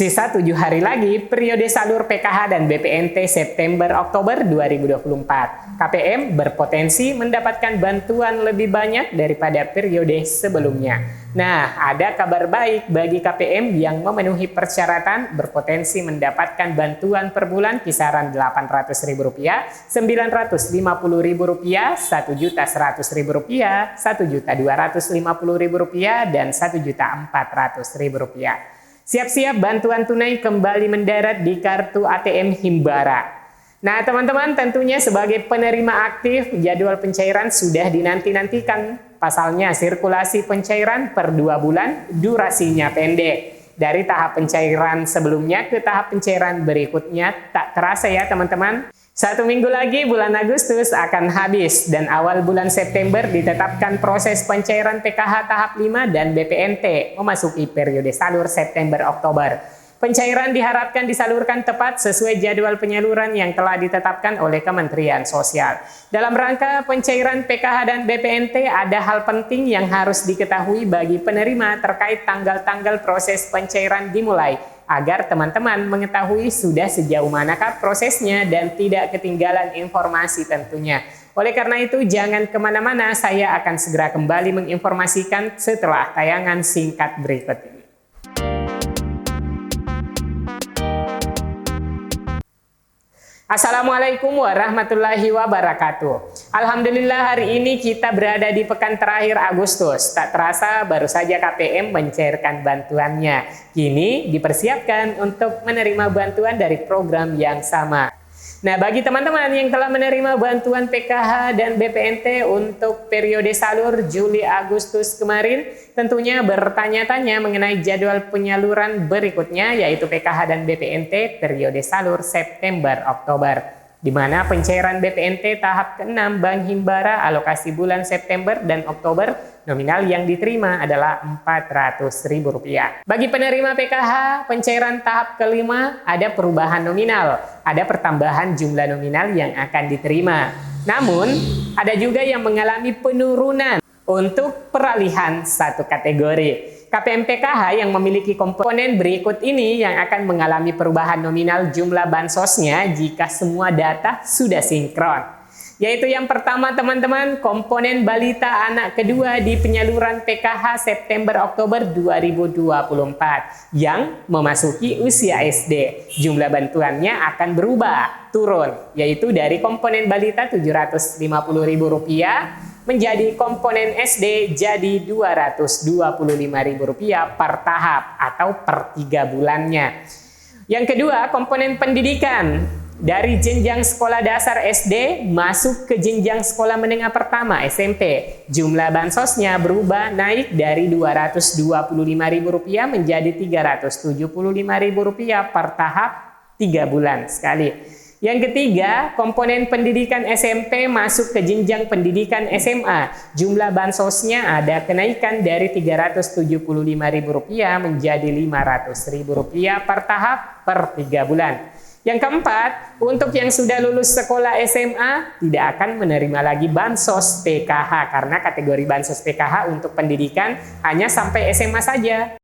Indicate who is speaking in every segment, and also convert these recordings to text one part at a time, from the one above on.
Speaker 1: Sisa 7 hari lagi periode salur PKH dan BPNT September-Oktober 2024. KPM berpotensi mendapatkan bantuan lebih banyak daripada periode sebelumnya. Nah, ada kabar baik bagi KPM yang memenuhi persyaratan berpotensi mendapatkan bantuan per bulan kisaran Rp800.000, Rp950.000, Rp1.100.000, Rp1.250.000, dan Rp1.400.000. Siap-siap bantuan tunai kembali mendarat di kartu ATM Himbara. Nah, teman-teman, tentunya sebagai penerima aktif, jadwal pencairan sudah dinanti-nantikan. Pasalnya, sirkulasi pencairan per 2 bulan, durasinya pendek. Dari tahap pencairan sebelumnya ke tahap pencairan berikutnya, tak terasa ya teman-teman. 1 minggu lagi bulan Agustus akan habis dan awal bulan September ditetapkan proses pencairan PKH tahap 5 dan BPNT memasuki periode salur September-Oktober. Pencairan diharapkan disalurkan tepat sesuai jadwal penyaluran yang telah ditetapkan oleh Kementerian Sosial. Dalam rangka pencairan PKH dan BPNT ada hal penting yang harus diketahui bagi penerima terkait tanggal-tanggal proses pencairan dimulai, agar teman-teman mengetahui sudah sejauh manakah prosesnya dan tidak ketinggalan informasi tentunya. Oleh karena itu, jangan kemana-mana, saya akan segera kembali menginformasikan setelah tayangan singkat berikut ini. Assalamualaikum warahmatullahi wabarakatuh. Alhamdulillah hari ini kita berada di pekan terakhir Agustus. Tak terasa baru saja KPM mencairkan bantuannya. Kini dipersiapkan untuk menerima bantuan dari program yang sama. Nah, bagi teman-teman yang telah menerima bantuan PKH dan BPNT untuk periode salur Juli-Agustus kemarin, tentunya bertanya-tanya mengenai jadwal penyaluran berikutnya, yaitu PKH dan BPNT periode salur September-Oktober. Di mana pencairan BPNT tahap ke-6 Bank Himbara alokasi bulan September dan Oktober nominal yang diterima adalah Rp400.000. Bagi penerima PKH, pencairan tahap ke-5 ada perubahan nominal, ada pertambahan jumlah nominal yang akan diterima. Namun, ada juga yang mengalami penurunan untuk peralihan satu kategori. KPM PKH yang memiliki komponen berikut ini yang akan mengalami perubahan nominal jumlah bansosnya jika semua data sudah sinkron. Yaitu yang pertama teman-teman, komponen balita anak kedua di penyaluran PKH September-Oktober 2024 yang memasuki usia SD. Jumlah bantuannya akan berubah, turun, yaitu dari komponen balita Rp750.000 menjadi komponen SD jadi Rp225.000 per tahap atau per 3 bulannya. Yang kedua, komponen pendidikan dari jenjang sekolah dasar SD masuk ke jenjang sekolah menengah pertama SMP. Jumlah bansosnya berubah naik dari Rp225.000 menjadi Rp375.000 per tahap 3 bulan sekali. Yang ketiga, komponen pendidikan SMP masuk ke jenjang pendidikan SMA. Jumlah bansosnya ada kenaikan dari Rp375.000 menjadi Rp500.000 per tahap per 3 bulan. Yang keempat, untuk yang sudah lulus sekolah SMA tidak akan menerima lagi bansos PKH karena kategori bansos PKH untuk pendidikan hanya sampai SMA saja.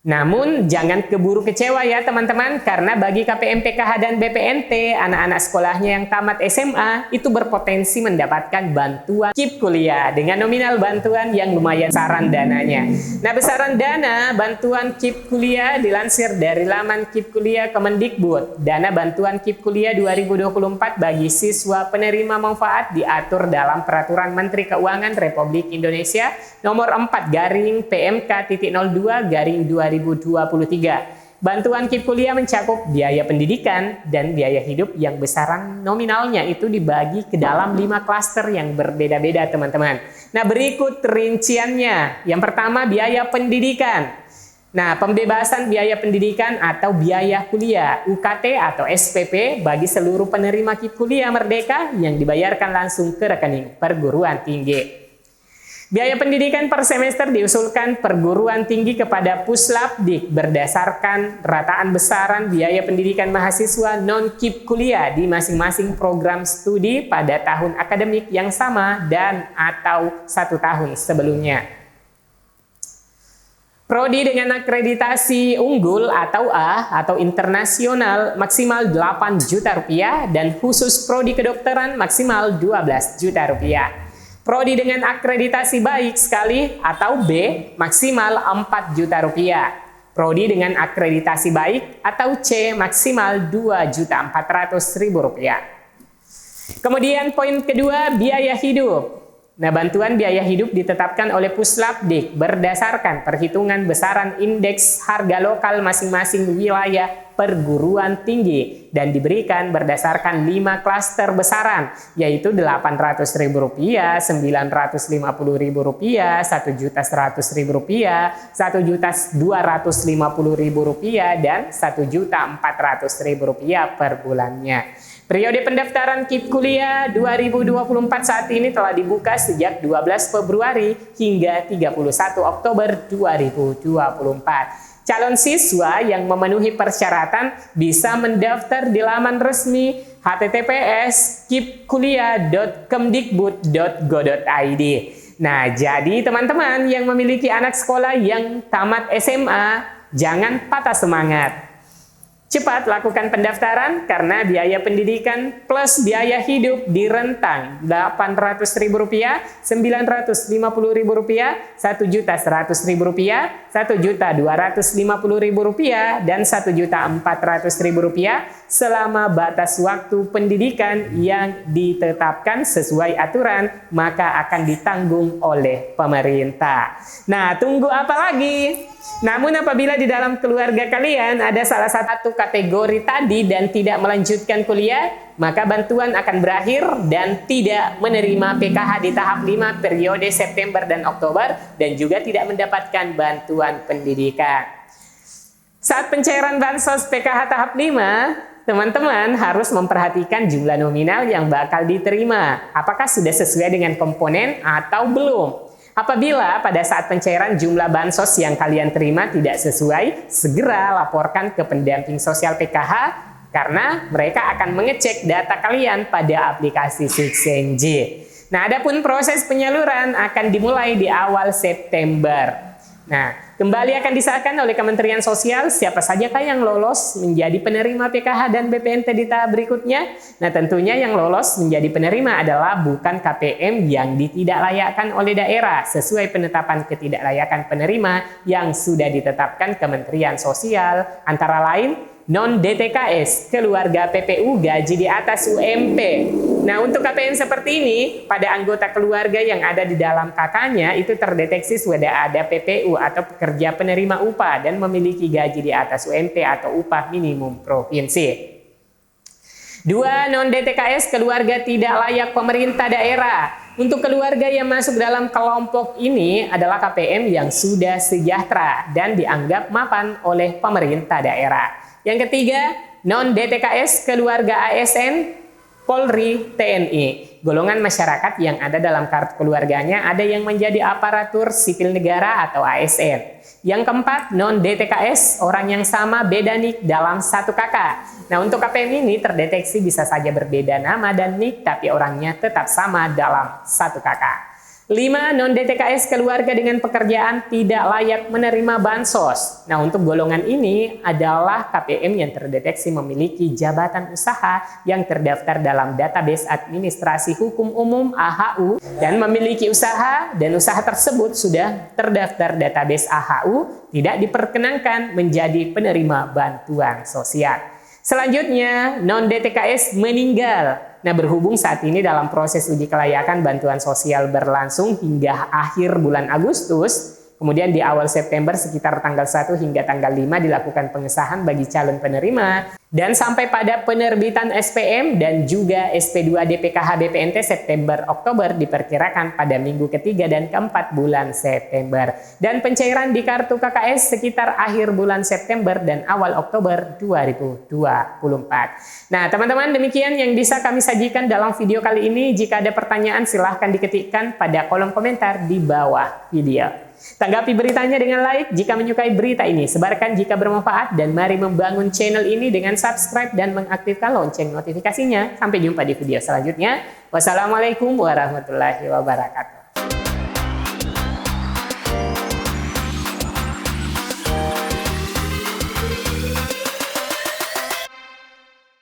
Speaker 1: Namun jangan keburu kecewa ya teman-teman, karena bagi KPM PKH dan BPNT, anak-anak sekolahnya yang tamat SMA itu berpotensi mendapatkan bantuan KIP kuliah dengan nominal bantuan yang lumayan besaran dananya. Nah, besaran dana bantuan KIP kuliah dilansir dari laman KIP kuliah Kemendikbud. Dana bantuan KIP kuliah 2024 bagi siswa penerima manfaat diatur dalam Peraturan Menteri Keuangan Republik Indonesia Nomor 4/PMK.02/2023. Bantuan KIP kuliah mencakup biaya pendidikan dan biaya hidup yang besaran nominalnya itu dibagi ke dalam 5 klaster yang berbeda-beda teman-teman. Nah, berikut rinciannya. Yang pertama, biaya pendidikan. Nah, pembebasan biaya pendidikan atau biaya kuliah UKT atau SPP bagi seluruh penerima KIP kuliah merdeka yang dibayarkan langsung ke rekening perguruan tinggi. Biaya pendidikan per semester diusulkan perguruan tinggi kepada Puslapdik berdasarkan rataan besaran biaya pendidikan mahasiswa non-KIP kuliah di masing-masing program studi pada tahun akademik yang sama dan atau 1 tahun sebelumnya. Prodi dengan akreditasi unggul atau A atau internasional maksimal 8 juta rupiah dan khusus prodi kedokteran maksimal 12 juta rupiah. Prodi dengan akreditasi baik sekali atau B maksimal 4 juta rupiah. Prodi dengan akreditasi baik atau C maksimal 2.400.000 rupiah. Kemudian poin kedua, biaya hidup. Nah, bantuan biaya hidup ditetapkan oleh Puslapdik berdasarkan perhitungan besaran indeks harga lokal masing-masing wilayah perguruan tinggi dan diberikan berdasarkan 5 klaster besaran, yaitu Rp800.000, Rp950.000, Rp1.100.000, Rp1.250.000, dan Rp1.400.000 per bulannya. Periode pendaftaran KIP Kuliah 2024 saat ini telah dibuka sejak 12 Februari hingga 31 Oktober 2024. Calon siswa yang memenuhi persyaratan bisa mendaftar di laman resmi https://kipkuliah.kemdikbud.go.id. Nah, jadi teman-teman yang memiliki anak sekolah yang tamat SMA, jangan patah semangat. Cepat lakukan pendaftaran karena biaya pendidikan plus biaya hidup di rentang Rp800.000, Rp950.000, Rp1.100.000, Rp1.250.000, dan Rp1.400.000 selama batas waktu pendidikan yang ditetapkan sesuai aturan, maka akan ditanggung oleh pemerintah. Nah, tunggu apa lagi? Namun apabila di dalam keluarga kalian ada salah satu kategori tadi dan tidak melanjutkan kuliah, maka bantuan akan berakhir dan tidak menerima PKH di tahap 5 periode September dan Oktober dan juga tidak mendapatkan bantuan pendidikan. Saat pencairan bansos PKH tahap 5, teman-teman harus memperhatikan jumlah nominal yang bakal diterima. Apakah sudah sesuai dengan komponen atau belum? Apabila pada saat pencairan jumlah bansos yang kalian terima tidak sesuai, segera laporkan ke pendamping sosial PKH karena mereka akan mengecek data kalian pada aplikasi Sixenj. Nah, adapun proses penyaluran akan dimulai di awal September. Nah, kembali akan disahkan oleh Kementerian Sosial siapa sajakah yang lolos menjadi penerima PKH dan BPNT di tahap berikutnya. Nah, tentunya yang lolos menjadi penerima adalah bukan KPM yang ditidaklayakkan oleh daerah sesuai penetapan ketidaklayakan penerima yang sudah ditetapkan Kementerian Sosial, antara lain non-DTKS, keluarga PPU gaji di atas UMP. Nah, untuk KPM seperti ini, pada anggota keluarga yang ada di dalam KK-nya itu terdeteksi sudah ada PPU atau pekerja penerima upah dan memiliki gaji di atas UMP atau upah minimum provinsi. 2. Non-DTKS, keluarga tidak layak pemerintah daerah. Untuk keluarga yang masuk dalam kelompok ini adalah KPM yang sudah sejahtera dan dianggap mapan oleh pemerintah daerah. Yang ketiga, non-DTKS, keluarga ASN, Polri, TNI. Golongan masyarakat yang ada dalam kartu keluarganya ada yang menjadi aparatur sipil negara atau ASN. Yang keempat, non-DTKS, orang yang sama beda nik dalam satu KK. Nah, untuk KPM ini terdeteksi bisa saja berbeda nama dan nik, tapi orangnya tetap sama dalam satu KK. 5. Non-DTKS, keluarga dengan pekerjaan tidak layak menerima bansos. Nah, untuk golongan ini adalah KPM yang terdeteksi memiliki jabatan usaha yang terdaftar dalam database administrasi hukum umum AHU dan memiliki usaha dan usaha tersebut sudah terdaftar database AHU, tidak diperkenankan menjadi penerima bantuan sosial. Selanjutnya, non-DTKS meninggal. Nah, berhubung saat ini dalam proses uji kelayakan bantuan sosial berlangsung hingga akhir bulan Agustus, kemudian di awal September sekitar tanggal 1 hingga tanggal 5 dilakukan pengesahan bagi calon penerima, dan sampai pada penerbitan SPM dan juga SP2 DPKH BPNT September-Oktober diperkirakan pada minggu ketiga dan keempat bulan September. Dan pencairan di kartu KKS sekitar akhir bulan September dan awal Oktober 2024. Nah, teman-teman, demikian yang bisa kami sajikan dalam video kali ini. Jika ada pertanyaan silahkan diketikkan pada kolom komentar di bawah video. Tanggapi beritanya dengan like jika menyukai berita ini, sebarkan jika bermanfaat, dan mari membangun channel ini dengan subscribe dan mengaktifkan lonceng notifikasinya. Sampai jumpa di video selanjutnya. Wassalamualaikum warahmatullahi wabarakatuh.